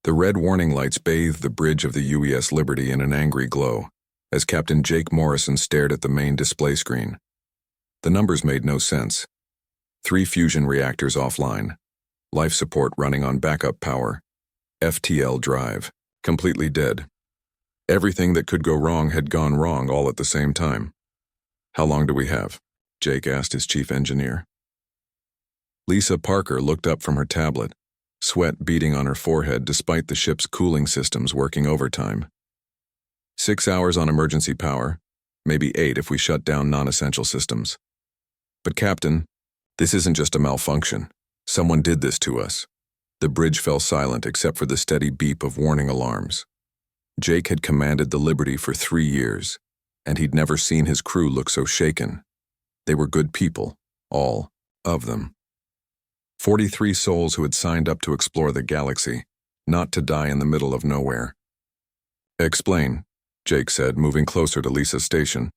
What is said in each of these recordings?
The red warning lights bathed the bridge of the UES Liberty in an angry glow, as Captain Jake Morrison stared at the main display screen. The numbers made no sense. 3 fusion reactors offline. Life support running on backup power. FTL drive. Completely dead. Everything that could go wrong had gone wrong all at the same time. "How long do we have?" Jake asked his chief engineer. Lisa Parker looked up from her tablet, sweat beading on her forehead despite the ship's cooling systems working overtime. 6 hours on emergency power, maybe 8 if we shut down non-essential systems. "But Captain, this isn't just a malfunction. Someone did this to us." The bridge fell silent except for the steady beep of warning alarms. Jake had commanded the Liberty for 3 years, and he'd never seen his crew look so shaken. They were good people, all of them. 43 souls who had signed up to explore the galaxy, not to die in the middle of nowhere. "Explain," Jake said, moving closer to Lisa's station.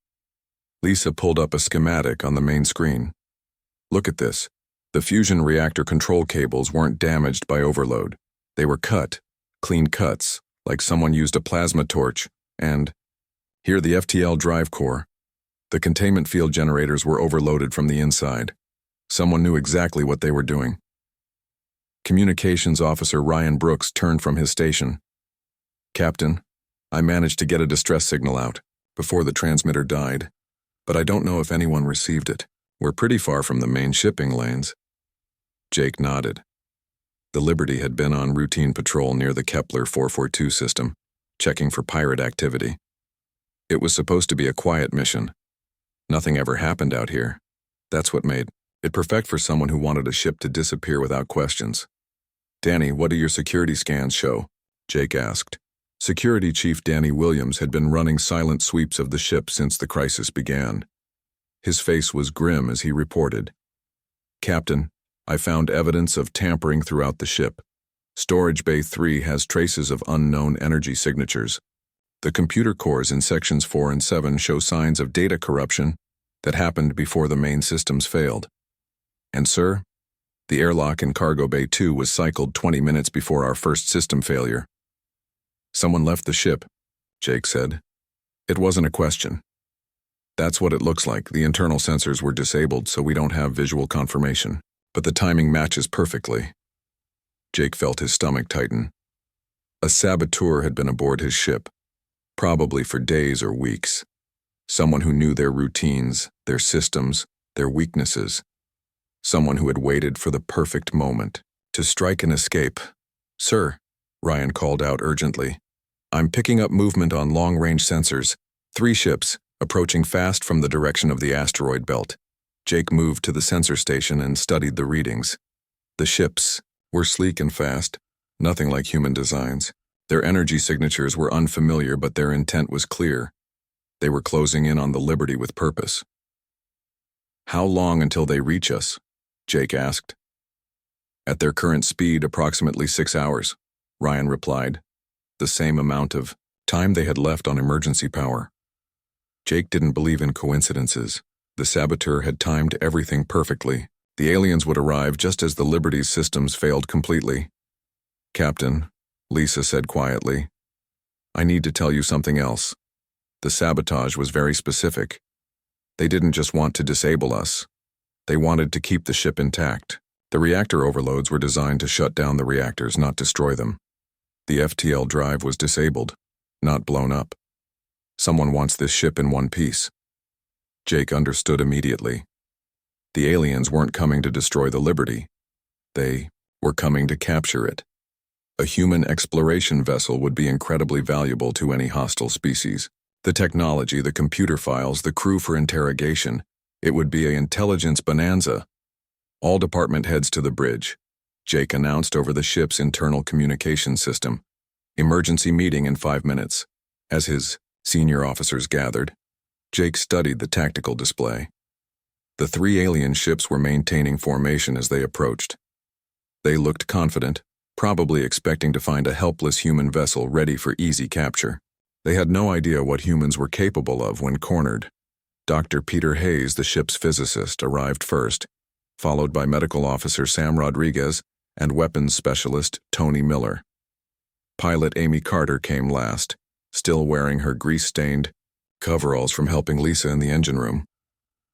Lisa pulled up a schematic on the main screen. "Look at this. The fusion reactor control cables weren't damaged by overload. They were cut, clean cuts, like someone used a plasma torch, and here the FTL drive core. The containment field generators were overloaded from the inside. Someone knew exactly what they were doing." Communications Officer Ryan Brooks turned from his station. "Captain, I managed to get a distress signal out before the transmitter died, but I don't know if anyone received it. We're pretty far from the main shipping lanes." Jake nodded. The Liberty had been on routine patrol near the Kepler 442 system, checking for pirate activity. It was supposed to be a quiet mission. Nothing ever happened out here. That's what made it perfect for someone who wanted a ship to disappear without questions. "Danny, what do your security scans show?" Jake asked. Security Chief Danny Williams had been running silent sweeps of the ship since the crisis began. His face was grim as he reported. "Captain, I found evidence of tampering throughout the ship. Storage Bay 3 has traces of unknown energy signatures. The computer cores in sections 4 and 7 show signs of data corruption that happened before the main systems failed. And sir, the airlock in Cargo Bay 2 was cycled 20 minutes before our first system failure." "Someone left the ship," Jake said. "It wasn't a question. That's what it looks like. The internal sensors were disabled, so we don't have visual confirmation. But the timing matches perfectly." Jake felt his stomach tighten. A saboteur had been aboard his ship, probably for days or weeks. Someone who knew their routines, their systems, their weaknesses. Someone who had waited for the perfect moment to strike and escape. "Sir," Ryan called out urgently, "I'm picking up movement on long-range sensors. 3 ships, approaching fast from the direction of the asteroid belt." Jake moved to the sensor station and studied the readings. The ships were sleek and fast, nothing like human designs. Their energy signatures were unfamiliar, but their intent was clear. They were closing in on the Liberty with purpose. "How long until they reach us?" Jake asked. "At their current speed, approximately 6 hours," Ryan replied. The same amount of time they had left on emergency power. Jake didn't believe in coincidences. The saboteur had timed everything perfectly. The aliens would arrive just as the Liberty's systems failed completely. "Captain," Lisa said quietly, "I need to tell you something else. The sabotage was very specific. They didn't just want to disable us. They wanted to keep the ship intact. The reactor overloads were designed to shut down the reactors, not destroy them. The FTL drive was disabled, not blown up. Someone wants this ship in one piece." Jake understood immediately. The aliens weren't coming to destroy the Liberty. They were coming to capture it. A human exploration vessel would be incredibly valuable to any hostile species. The technology, the computer files, the crew for interrogation. It would be an intelligence bonanza. "All department heads to the bridge," Jake announced over the ship's internal communication system. "Emergency meeting in 5 minutes." As his senior officers gathered, Jake studied the tactical display. The 3 alien ships were maintaining formation as they approached. They looked confident, probably expecting to find a helpless human vessel ready for easy capture. They had no idea what humans were capable of when cornered. Dr. Peter Hayes, the ship's physicist, arrived first, followed by Medical Officer Sam Rodriguez and Weapons Specialist Tony Miller. Pilot Amy Carter came last, still wearing her grease-stained coveralls from helping Lisa in the engine room.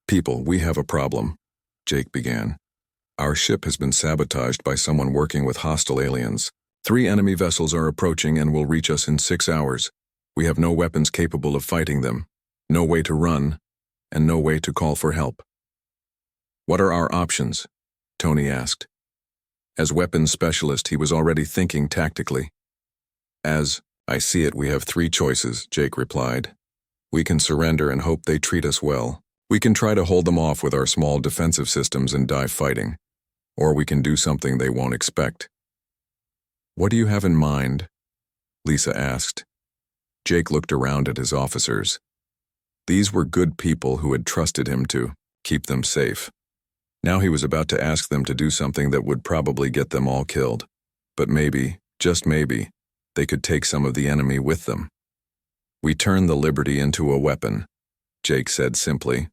"People, we have a problem," Jake began. "Our ship has been sabotaged by someone working with hostile aliens. 3 enemy vessels are approaching and will reach us in 6 hours. We have no weapons capable of fighting them, no way to run, and no way to call for help." "What are our options?" Tony asked. As weapons specialist, he was already thinking tactically. "As I see it, we have 3 choices," Jake replied. "We can surrender and hope they treat us well. We can try to hold them off with our small defensive systems and die fighting. Or we can do something they won't expect." "What do you have in mind?" Lisa asked. Jake looked around at his officers. These were good people who had trusted him to keep them safe. Now he was about to ask them to do something that would probably get them all killed. But maybe, just maybe, they could take some of the enemy with them. "We turn the Liberty into a weapon," Jake said simply.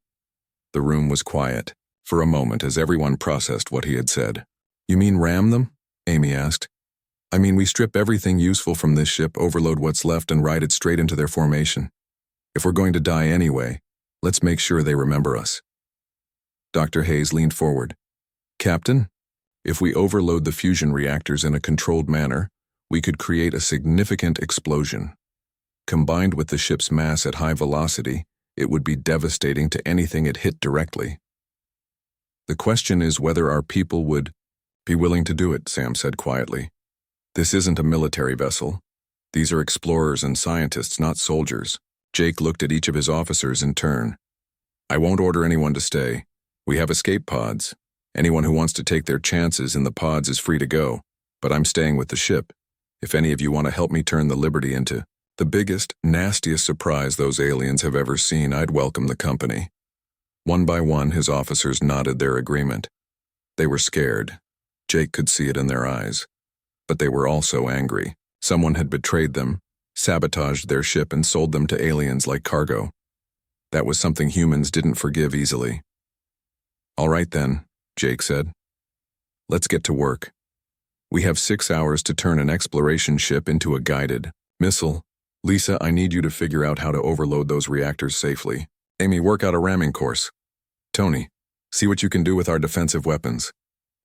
The room was quiet for a moment as everyone processed what he had said. "You mean ram them?" Amy asked. "I mean we strip everything useful from this ship, overload what's left, and ride it straight into their formation. If we're going to die anyway, let's make sure they remember us." Dr. Hayes leaned forward. "Captain, if we overload the fusion reactors in a controlled manner, we could create a significant explosion. Combined with the ship's mass at high velocity, it would be devastating to anything it hit directly. The question is whether our people would be willing to do it," Sam said quietly. "This isn't a military vessel. These are explorers and scientists, not soldiers." Jake looked at each of his officers in turn. "I won't order anyone to stay. We have escape pods. Anyone who wants to take their chances in the pods is free to go, but I'm staying with the ship. If any of you want to help me turn the Liberty into the biggest, nastiest surprise those aliens have ever seen, I'd welcome the company." One by one, his officers nodded their agreement. They were scared. Jake could see it in their eyes. But they were also angry. Someone had betrayed them, sabotaged their ship, and sold them to aliens like cargo. That was something humans didn't forgive easily. "All right then," Jake said. "Let's get to work. We have 6 hours to turn an exploration ship into a guided missile. Lisa, I need you to figure out how to overload those reactors safely. Amy, work out a ramming course. Tony, see what you can do with our defensive weapons.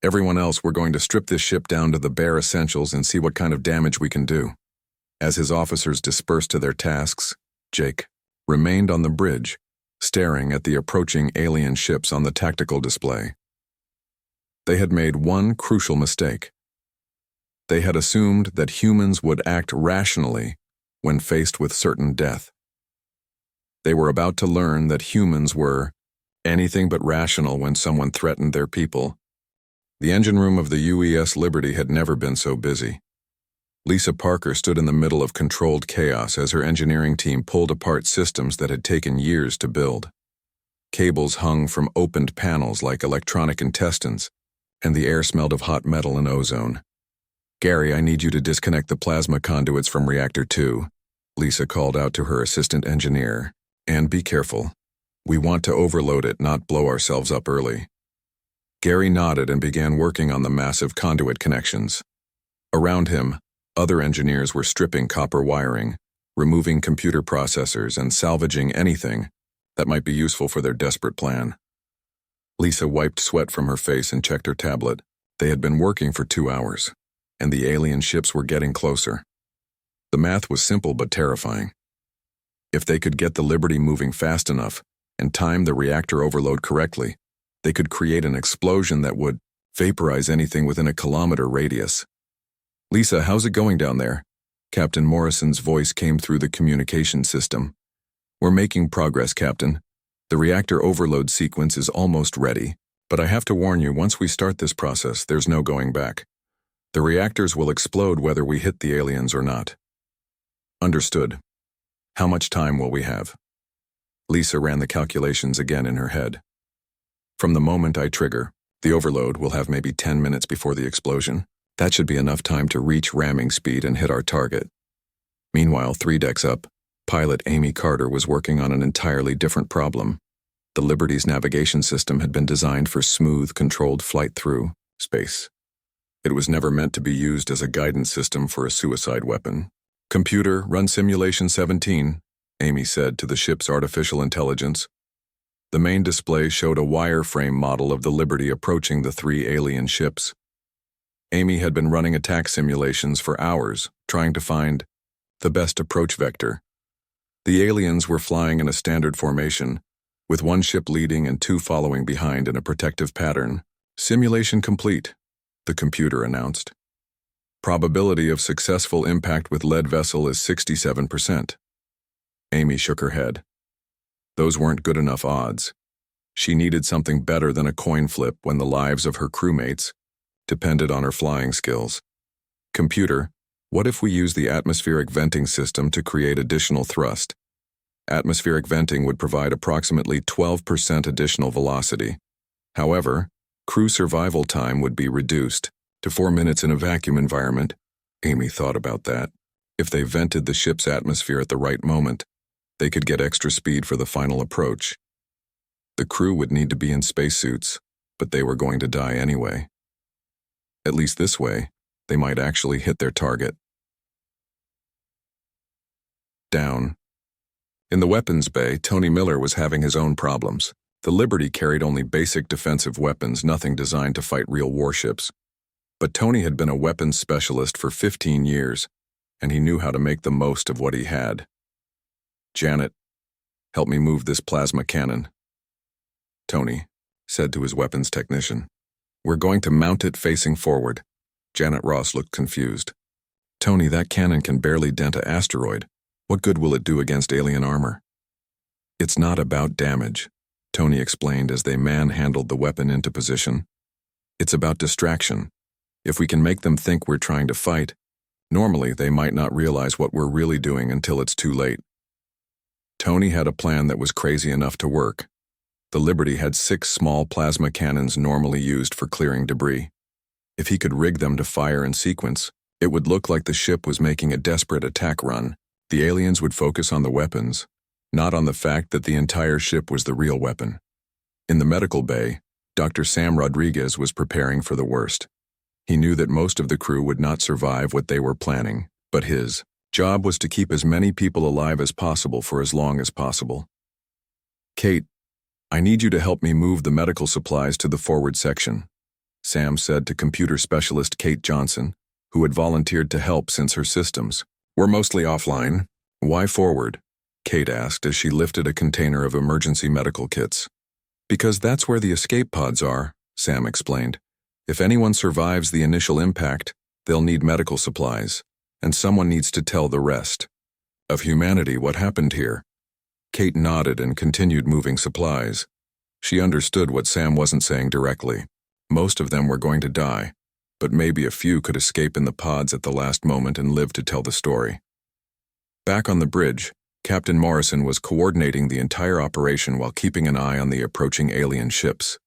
Everyone else, we're going to strip this ship down to the bare essentials and see what kind of damage we can do." As his officers dispersed to their tasks, Jake remained on the bridge, staring at the approaching alien ships on the tactical display. They had made one crucial mistake. They had assumed that humans would act rationally when faced with certain death. They were about to learn that humans were anything but rational when someone threatened their people. The engine room of the UES Liberty had never been so busy. Lisa Parker stood in the middle of controlled chaos as her engineering team pulled apart systems that had taken years to build. Cables hung from opened panels like electronic intestines, and the air smelled of hot metal and ozone. "Gary, I need you to disconnect the plasma conduits from Reactor 2, Lisa called out to her assistant engineer. "And be careful. We want to overload it, not blow ourselves up early." Gary nodded and began working on the massive conduit connections. Around him, other engineers were stripping copper wiring, removing computer processors, and salvaging anything that might be useful for their desperate plan. Lisa wiped sweat from her face and checked her tablet. They had been working for 2 hours, and the alien ships were getting closer. The math was simple but terrifying. If they could get the Liberty moving fast enough and time the reactor overload correctly, they could create an explosion that would vaporize anything within a kilometer radius. "Lisa, how's it going down there?" Captain Morrison's voice came through the communication system. "We're making progress, Captain. The reactor overload sequence is almost ready, but I have to warn you, once we start this process, there's no going back. The reactors will explode whether we hit the aliens or not." "Understood. How much time will we have?" Lisa ran the calculations again in her head. "From the moment I trigger, the overload will have maybe 10 minutes before the explosion. That should be enough time to reach ramming speed and hit our target." Meanwhile, 3 decks up, pilot Amy Carter was working on an entirely different problem. The Liberty's navigation system had been designed for smooth, controlled flight through space. It was never meant to be used as a guidance system for a suicide weapon. "Computer, run Simulation 17, Amy said to the ship's artificial intelligence. The main display showed a wireframe model of the Liberty approaching the three alien ships. Amy had been running attack simulations for hours, trying to find the best approach vector. The aliens were flying in a standard formation, with one ship leading and two following behind in a protective pattern. "Simulation complete," the computer announced. "Probability of successful impact with lead vessel is 67%. Amy shook her head. Those weren't good enough odds. She needed something better than a coin flip when the lives of her crewmates depended on her flying skills. "Computer, what if we use the atmospheric venting system to create additional thrust? Atmospheric venting would provide approximately 12% additional velocity. However, crew survival time would be reduced to 4 minutes in a vacuum environment." Amy thought about that. If they vented the ship's atmosphere at the right moment, they could get extra speed for the final approach. The crew would need to be in spacesuits, but they were going to die anyway. At least this way, they might actually hit their target. Down. In the weapons bay, Tony Miller was having his own problems. The Liberty carried only basic defensive weapons, nothing designed to fight real warships. But Tony had been a weapons specialist for 15 years, and he knew how to make the most of what he had. "Janet, help me move this plasma cannon," Tony said to his weapons technician. "We're going to mount it facing forward." Janet Ross looked confused. "Tony, that cannon can barely dent an asteroid. What good will it do against alien armor?" "It's not about damage," Tony explained as they manhandled the weapon into position. "It's about distraction. If we can make them think we're trying to fight, normally they might not realize what we're really doing until it's too late." Tony had a plan that was crazy enough to work. The Liberty had 6 small plasma cannons normally used for clearing debris. If he could rig them to fire in sequence, it would look like the ship was making a desperate attack run. The aliens would focus on the weapons, not on the fact that the entire ship was the real weapon. In the medical bay, Dr. Sam Rodriguez was preparing for the worst. He knew that most of the crew would not survive what they were planning, but his job was to keep as many people alive as possible for as long as possible. "Kate, I need you to help me move the medical supplies to the forward section," Sam said to computer specialist Kate Johnson, who had volunteered to help since her systems were mostly offline. "Why forward?" Kate asked as she lifted a container of emergency medical kits. "Because that's where the escape pods are," Sam explained. "If anyone survives the initial impact, they'll need medical supplies, and someone needs to tell the rest of humanity what happened here." Kate nodded and continued moving supplies. She understood what Sam wasn't saying directly. Most of them were going to die, but maybe a few could escape in the pods at the last moment and live to tell the story. Back on the bridge, Captain Morrison was coordinating the entire operation while keeping an eye on the approaching alien ships.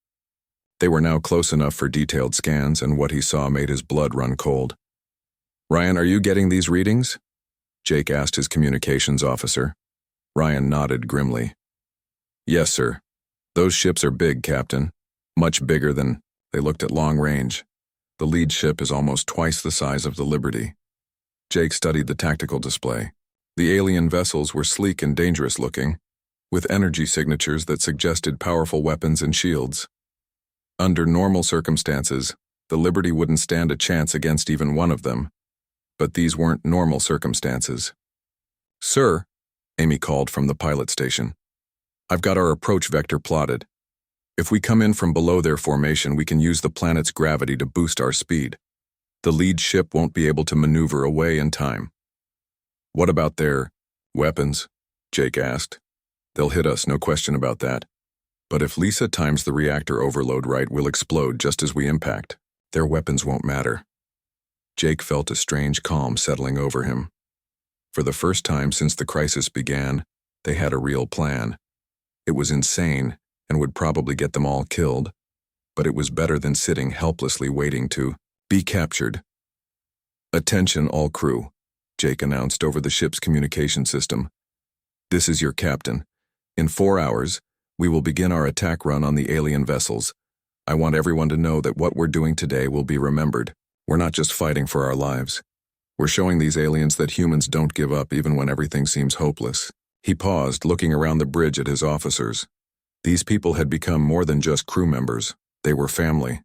They were now close enough for detailed scans, and what he saw made his blood run cold. "Ryan, are you getting these readings?" Jake asked his communications officer. Ryan nodded grimly. "Yes, sir. Those ships are big, Captain. Much bigger than..." They looked at long range. "The lead ship is almost twice the size of the Liberty." Jake studied the tactical display. The alien vessels were sleek and dangerous looking, with energy signatures that suggested powerful weapons and shields. Under normal circumstances, the Liberty wouldn't stand a chance against even one of them. But these weren't normal circumstances. "Sir," Amy called from the pilot station, "I've got our approach vector plotted. If we come in from below their formation, we can use the planet's gravity to boost our speed. The lead ship won't be able to maneuver away in time." "What about their weapons?" Jake asked. "They'll hit us, no question about that. But if Lisa times the reactor overload right, we'll explode just as we impact. Their weapons won't matter." Jake felt a strange calm settling over him. For the first time since the crisis began, they had a real plan. It was insane and would probably get them all killed, but it was better than sitting helplessly waiting to be captured. "Attention all crew," Jake announced over the ship's communication system. "This is your captain. In 4 hours, we will begin our attack run on the alien vessels. I want everyone to know that what we're doing today will be remembered. We're not just fighting for our lives. We're showing these aliens that humans don't give up even when everything seems hopeless." He paused, looking around the bridge at his officers. These people had become more than just crew members. They were family.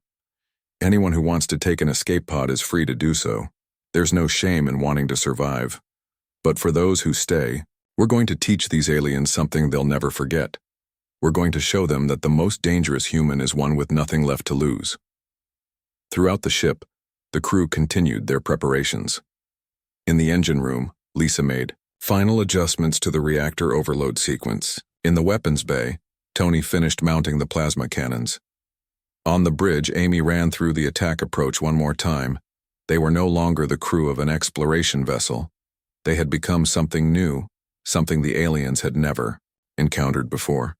Anyone who wants to take an escape pod is free to do so. There's no shame in wanting to survive. But for those who stay, we're going to teach these aliens something they'll never forget. We're going to show them that the most dangerous human is one with nothing left to lose. Throughout the ship, the crew continued their preparations. In the engine room, Lisa made final adjustments to the reactor overload sequence. In the weapons bay, Tony finished mounting the plasma cannons. On the bridge, Amy ran through the attack approach one more time. They were no longer the crew of an exploration vessel. They had become something new, something the aliens had never encountered before.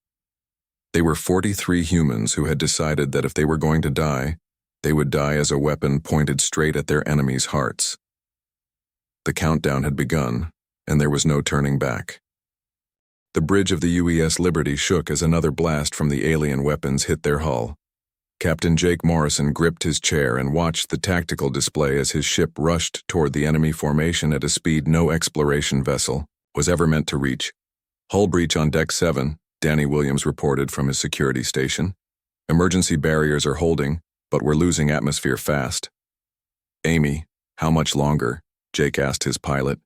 They were 43 humans who had decided that if they were going to die, they would die as a weapon pointed straight at their enemies' hearts. The countdown had begun, and there was no turning back. The bridge of the UES Liberty shook as another blast from the alien weapons hit their hull. Captain Jake Morrison gripped his chair and watched the tactical display as his ship rushed toward the enemy formation at a speed no exploration vessel was ever meant to reach. "Hull breach on Deck 7, Danny Williams reported from his security station. "Emergency barriers are holding, but we're losing atmosphere fast." "Amy, how much longer?" Jake asked his pilot.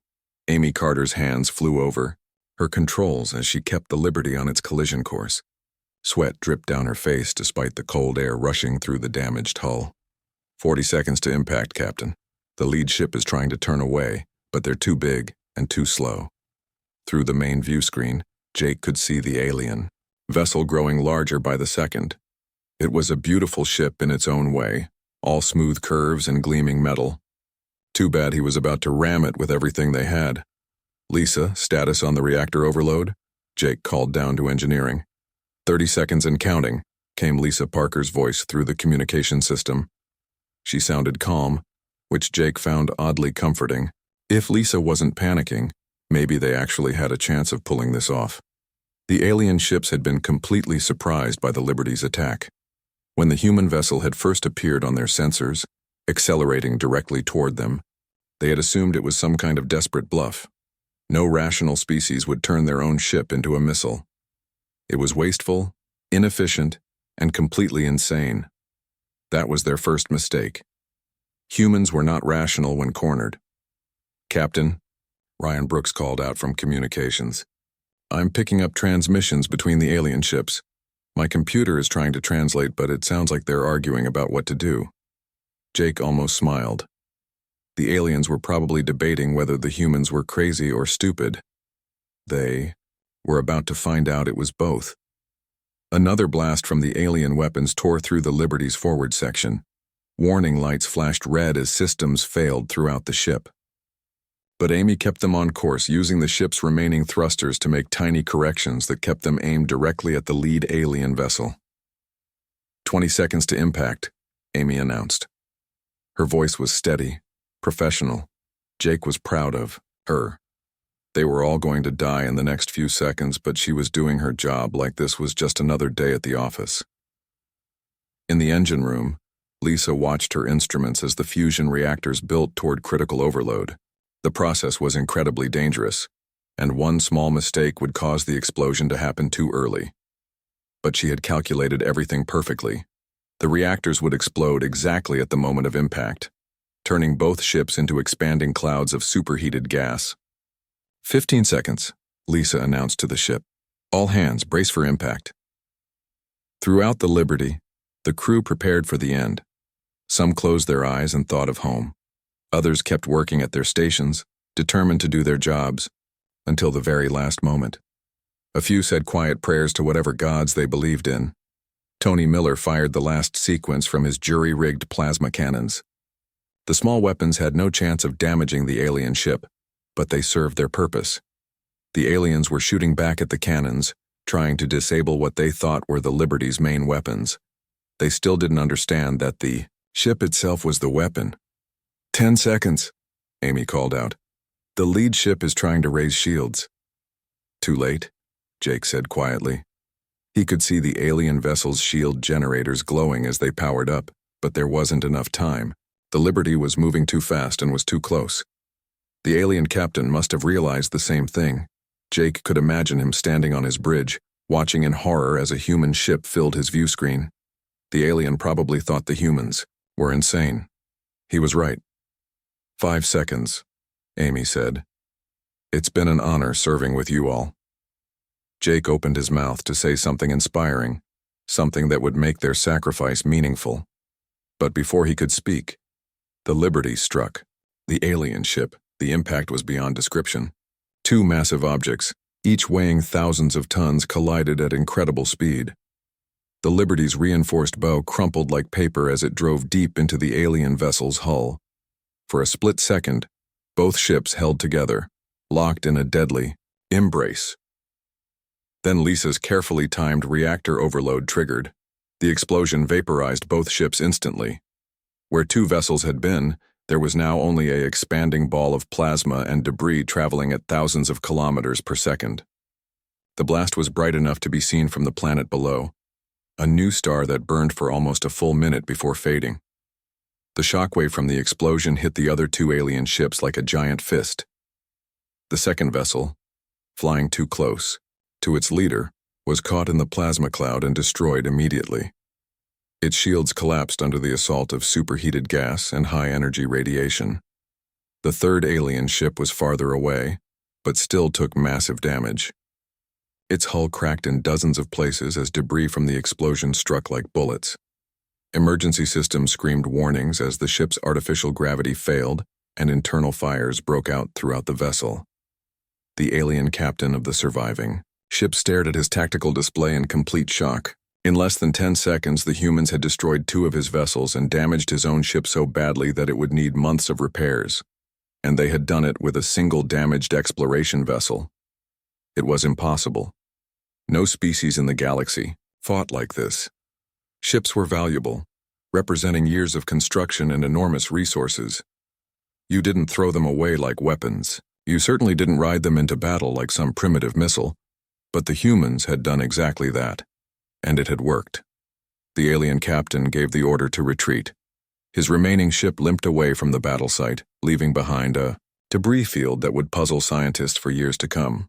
Amy Carter's hands flew over her controls as she kept the Liberty on its collision course. Sweat dripped down her face despite the cold air rushing through the damaged hull. 40 seconds to impact, Captain. The lead ship is trying to turn away, but they're too big and too slow." Through the main view screen, Jake could see the alien vessel growing larger by the second. It was a beautiful ship in its own way, all smooth curves and gleaming metal. Too bad he was about to ram it with everything they had. "Lisa, status on the reactor overload?" Jake called down to engineering. 30 seconds and counting," came Lisa Parker's voice through the communication system. She sounded calm, which Jake found oddly comforting. If Lisa wasn't panicking, maybe they actually had a chance of pulling this off. The alien ships had been completely surprised by the Liberty's attack. When the human vessel had first appeared on their sensors, accelerating directly toward them, they had assumed it was some kind of desperate bluff. No rational species would turn their own ship into a missile. It was wasteful, inefficient, and completely insane. That was their first mistake. Humans were not rational when cornered. "Captain," Ryan Brooks called out from communications, "I'm picking up transmissions between the alien ships. My computer is trying to translate, but it sounds like they're arguing about what to do." Jake almost smiled. The aliens were probably debating whether the humans were crazy or stupid. They were about to find out it was both. Another blast from the alien weapons tore through the Liberty's forward section. Warning lights flashed red as systems failed throughout the ship. But Amy kept them on course, using the ship's remaining thrusters to make tiny corrections that kept them aimed directly at the lead alien vessel. 20 seconds to impact, Amy announced. Her voice was steady, professional. Jake was proud of her. They were all going to die in the next few seconds, but she was doing her job like this was just another day at the office. In the engine room, Lisa watched her instruments as the fusion reactors built toward critical overload. The process was incredibly dangerous, and one small mistake would cause the explosion to happen too early. But she had calculated everything perfectly. The reactors would explode exactly at the moment of impact, turning both ships into expanding clouds of superheated gas. 15 seconds, Lisa announced to the ship. All hands, brace for impact. Throughout the Liberty, the crew prepared for the end. Some closed their eyes and thought of home. Others kept working at their stations, determined to do their jobs, until the very last moment. A few said quiet prayers to whatever gods they believed in. Tony Miller fired the last sequence from his jury-rigged plasma cannons. The small weapons had no chance of damaging the alien ship, but they served their purpose. The aliens were shooting back at the cannons, trying to disable what they thought were the Liberty's main weapons. They still didn't understand that the ship itself was the weapon. 10 seconds, Amy called out. The lead ship is trying to raise shields. Too late, Jake said quietly. He could see the alien vessel's shield generators glowing as they powered up, but there wasn't enough time. The Liberty was moving too fast and was too close. The alien captain must have realized the same thing. Jake could imagine him standing on his bridge, watching in horror as a human ship filled his view screen. The alien probably thought the humans were insane. He was right. 5 seconds, Amy said. It's been an honor serving with you all. Jake opened his mouth to say something inspiring, something that would make their sacrifice meaningful. But before he could speak, the Liberty struck. The alien ship. The impact was beyond description. 2 massive objects, each weighing thousands of tons, collided at incredible speed. The Liberty's reinforced bow crumpled like paper as it drove deep into the alien vessel's hull. For a split second, both ships held together, locked in a deadly embrace. Then Lisa's carefully timed reactor overload triggered. The explosion vaporized both ships instantly. Where 2 vessels had been, there was now only an expanding ball of plasma and debris traveling at thousands of kilometers per second. The blast was bright enough to be seen from the planet below, a new star that burned for almost a full minute before fading. The shockwave from the explosion hit the other 2 alien ships like a giant fist. The second vessel, flying too close to its leader, was caught in the plasma cloud and destroyed immediately. Its shields collapsed under the assault of superheated gas and high-energy radiation. The third alien ship was farther away, but still took massive damage. Its hull cracked in dozens of places as debris from the explosion struck like bullets. Emergency systems screamed warnings as the ship's artificial gravity failed and internal fires broke out throughout the vessel. The alien captain of the surviving ship stared at his tactical display in complete shock. In less than 10 seconds, the humans had destroyed 2 of his vessels and damaged his own ship so badly that it would need months of repairs. And they had done it with a single damaged exploration vessel. It was impossible. No species in the galaxy fought like this. Ships were valuable, representing years of construction and enormous resources. You didn't throw them away like weapons. You certainly didn't ride them into battle like some primitive missile. But the humans had done exactly that. And it had worked. The alien captain gave the order to retreat. His remaining ship limped away from the battle site, leaving behind a debris field that would puzzle scientists for years to come.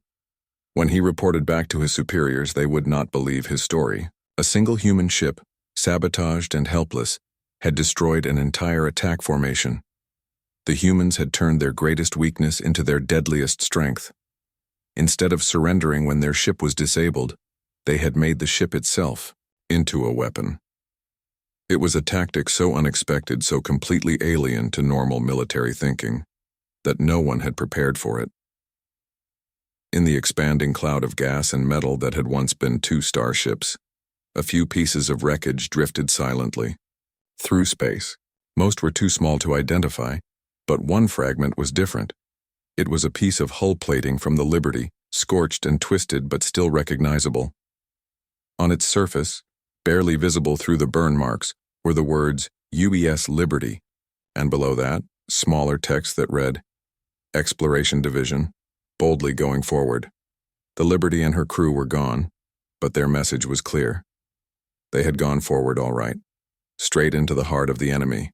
When he reported back to his superiors, they would not believe his story. A single human ship, sabotaged and helpless, had destroyed an entire attack formation. The humans had turned their greatest weakness into their deadliest strength. Instead of surrendering when their ship was disabled, they had made the ship itself into a weapon. It was a tactic so unexpected, so completely alien to normal military thinking, that no one had prepared for it. In the expanding cloud of gas and metal that had once been 2 starships, a few pieces of wreckage drifted silently through space. Most were too small to identify, but one fragment was different. It was a piece of hull plating from the Liberty, scorched and twisted but still recognizable. On its surface, barely visible through the burn marks, were the words UES Liberty, and below that, smaller text that read, Exploration Division, boldly going forward. The Liberty and her crew were gone, but their message was clear. They had gone forward all right, straight into the heart of the enemy,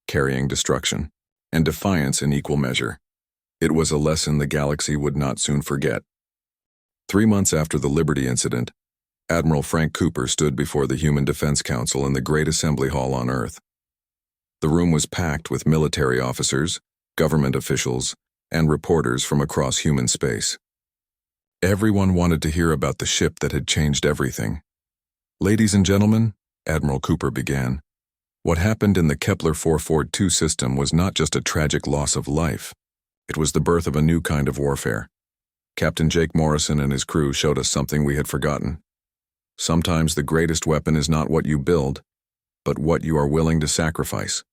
carrying destruction and defiance in equal measure. It was a lesson the galaxy would not soon forget. 3 months after the Liberty incident, Admiral Frank Cooper stood before the Human Defense Council in the great assembly hall on Earth. The room was packed with military officers, government officials, and reporters from across human space. Everyone wanted to hear about the ship that had changed everything. Ladies and gentlemen, Admiral Cooper began, what happened in the Kepler 442 system was not just a tragic loss of life. It was the birth of a new kind of warfare. Captain Jake Morrison and his crew showed us something we had forgotten. Sometimes the greatest weapon is not what you build, but what you are willing to sacrifice.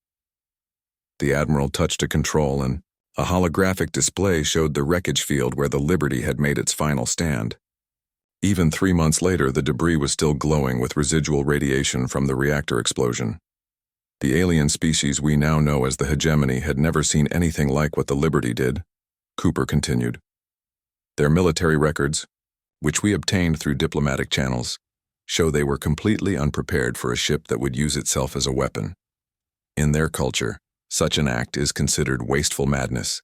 The Admiral touched a control and a holographic display showed the wreckage field where the Liberty had made its final stand. Even 3 months later, the debris was still glowing with residual radiation from the reactor explosion. The alien species we now know as the hegemony had never seen anything like what the Liberty did, Cooper continued. Their military records, which we obtained through diplomatic channels, show they were completely unprepared for a ship that would use itself as a weapon. In their culture, Such an act is considered wasteful madness.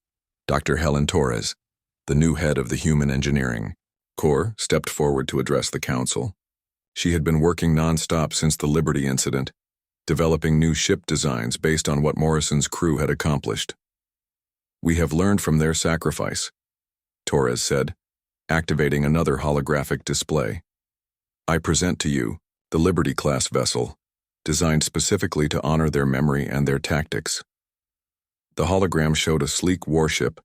Dr. Helen Torres, the new head of the Human Engineering Corps, stepped forward to address the council. She had been working non-stop since the Liberty incident, developing new ship designs based on what Morrison's crew had accomplished. "We have learned from their sacrifice," Torres said, activating another holographic display. "I present to you the Liberty-class vessel, designed specifically to honor their memory and their tactics." The hologram showed a sleek warship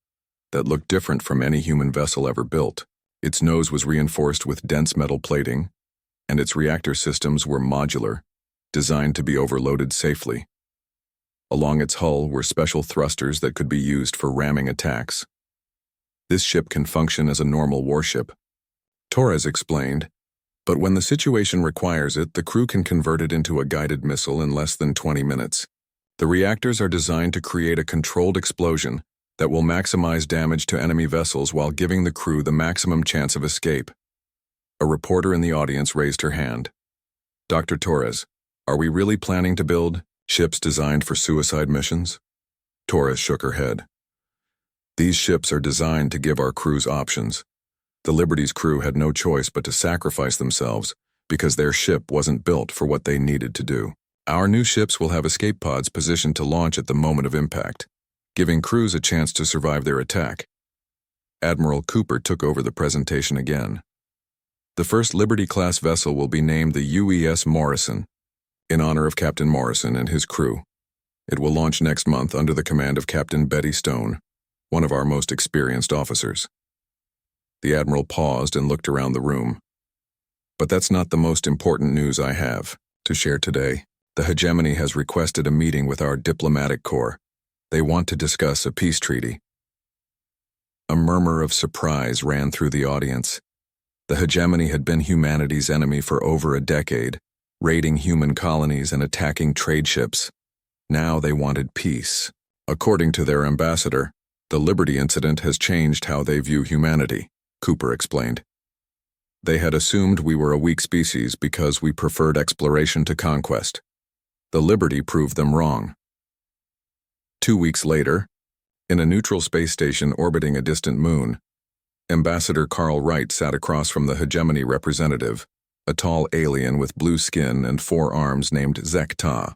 that looked different from any human vessel ever built. Its nose was reinforced with dense metal plating, and its reactor systems were modular, designed to be overloaded safely. Along its hull were special thrusters that could be used for ramming attacks. "This ship can function as a normal warship," Torres explained, "but when the situation requires it, the crew can convert it into a guided missile in less than 20 minutes. The reactors are designed to create a controlled explosion that will maximize damage to enemy vessels while giving the crew the maximum chance of escape." A reporter in the audience raised her hand. "Dr. Torres, are we really planning to build ships designed for suicide missions?" Torres shook her head. "These ships are designed to give our crews options. The Liberty's crew had no choice but to sacrifice themselves because their ship wasn't built for what they needed to do. Our new ships will have escape pods positioned to launch at the moment of impact, giving crews a chance to survive their attack." Admiral Cooper took over the presentation again. "The first Liberty-class vessel will be named the UES Morrison, in honor of Captain Morrison and his crew. It will launch next month under the command of Captain Betty Stone, one of our most experienced officers." The Admiral paused and looked around the room. "But that's not the most important news I have to share today. The hegemony has requested a meeting with our diplomatic corps. They want to discuss a peace treaty." A murmur of surprise ran through the audience. The hegemony had been humanity's enemy for over a decade, raiding human colonies and attacking trade ships. Now they wanted peace. According to their ambassador, the Liberty incident has changed how they view humanity, Cooper explained. "They had assumed we were a weak species because we preferred exploration to conquest. The Liberty proved them wrong." 2 weeks later, in a neutral space station orbiting a distant moon, Ambassador Carl Wright sat across from the hegemony representative, a tall alien with blue skin and 4 arms named Zek-Ta.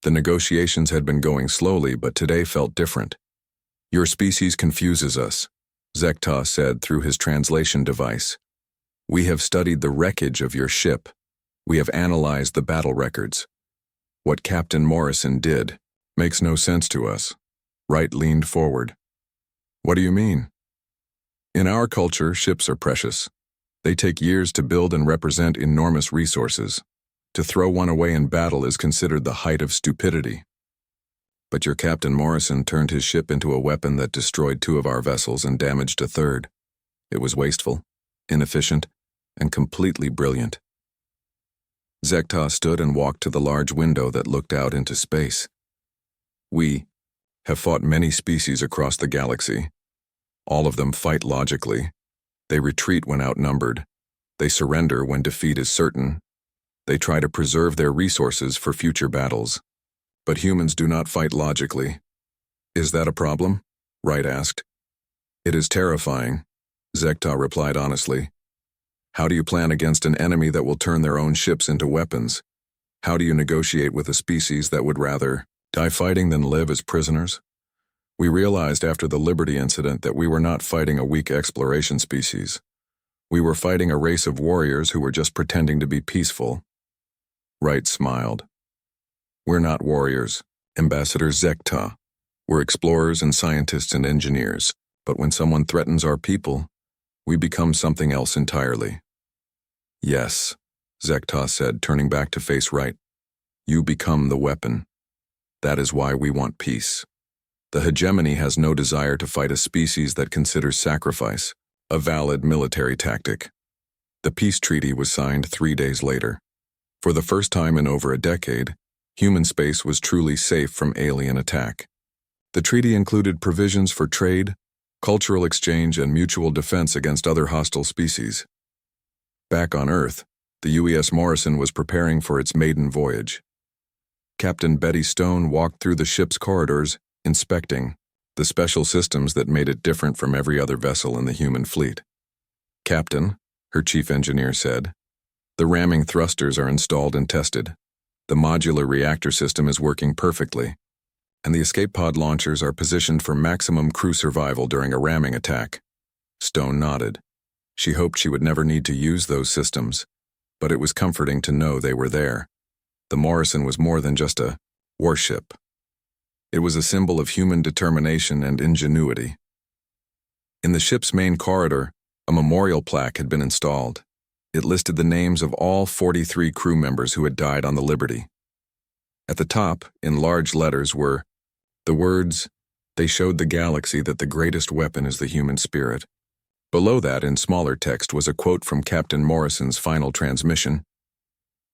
The negotiations had been going slowly, but today felt different. "Your species confuses us," Zek-Ta said through his translation device. "We have studied the wreckage of your ship. We have analyzed the battle records. What Captain Morrison did makes no sense to us." Wright leaned forward. "What do you mean?" "In our culture, ships are precious. They take years to build and represent enormous resources. To throw one away in battle is considered the height of stupidity. But your Captain Morrison turned his ship into a weapon that destroyed 2 of our vessels and damaged a 3rd. It was wasteful, inefficient, and completely brilliant." Zek-Ta stood and walked to the large window that looked out into space. "We have fought many species across the galaxy. All of them fight logically. They retreat when outnumbered. They surrender when defeat is certain. They try to preserve their resources for future battles. But humans do not fight logically." "Is that a problem?" Wright asked. "It is terrifying," Zek-Ta replied honestly. "How do you plan against an enemy that will turn their own ships into weapons? How do you negotiate with a species that would rather die fighting than live as prisoners? We realized after the Liberty incident that we were not fighting a weak exploration species. We were fighting a race of warriors who were just pretending to be peaceful." Wright smiled. "We're not warriors, Ambassador Zek-Ta. We're explorers and scientists and engineers. But when someone threatens our people, we become something else entirely." "Yes," Zek-Ta said, turning back to face Wright. "You become the weapon. That is why we want peace. The hegemony has no desire to fight a species that considers sacrifice a valid military tactic." The peace treaty was signed 3 days later. For the first time in over a decade, human space was truly safe from alien attack. The treaty included provisions for trade, cultural exchange, and mutual defense against other hostile species. Back on Earth, the UES Morrison was preparing for its maiden voyage. Captain Betty Stone walked through the ship's corridors, inspecting the special systems that made it different from every other vessel in the human fleet. "Captain," her chief engineer said, "the ramming thrusters are installed and tested. The modular reactor system is working perfectly, and the escape pod launchers are positioned for maximum crew survival during a ramming attack." Stone nodded. She hoped she would never need to use those systems, but it was comforting to know they were there. The Morrison was more than just a warship. It was a symbol of human determination and ingenuity. In the ship's main corridor, a memorial plaque had been installed. It listed the names of all 43 crew members who had died on the Liberty. At the top, in large letters, were the words, "They showed the galaxy that the greatest weapon is the human spirit." Below that, in smaller text, was a quote from Captain Morrison's final transmission: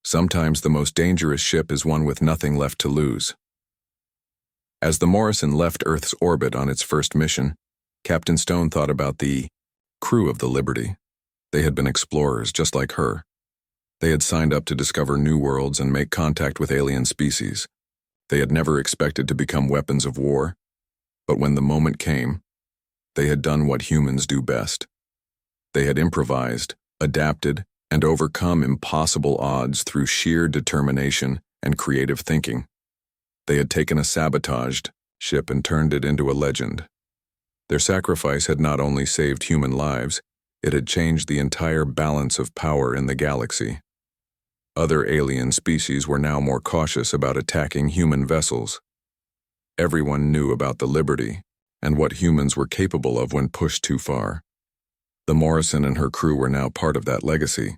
"Sometimes the most dangerous ship is one with nothing left to lose." As the Morrison left Earth's orbit on its first mission, Captain Stone thought about the crew of the Liberty. They had been explorers just like her. They had signed up to discover new worlds and make contact with alien species. They had never expected to become weapons of war, but when the moment came, they had done what humans do best. They had improvised, adapted, and overcome impossible odds through sheer determination and creative thinking. They had taken a sabotaged ship and turned it into a legend. Their sacrifice had not only saved human lives, it had changed the entire balance of power in the galaxy. Other alien species were now more cautious about attacking human vessels. Everyone knew about the Liberty and what humans were capable of when pushed too far. The Morrison and her crew were now part of that legacy.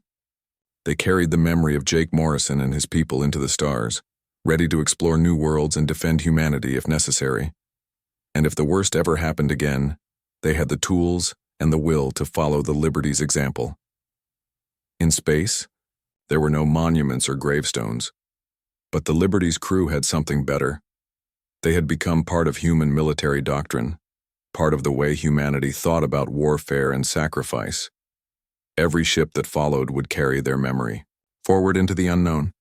They carried the memory of Jake Morrison and his people into the stars, ready to explore new worlds and defend humanity if necessary. And if the worst ever happened again, they had the tools and the will to follow the Liberty's example. In space, there were no monuments or gravestones, but the Liberty's crew had something better. They had become part of human military doctrine, part of the way humanity thought about warfare and sacrifice. Every ship that followed would carry their memory, forward into the unknown.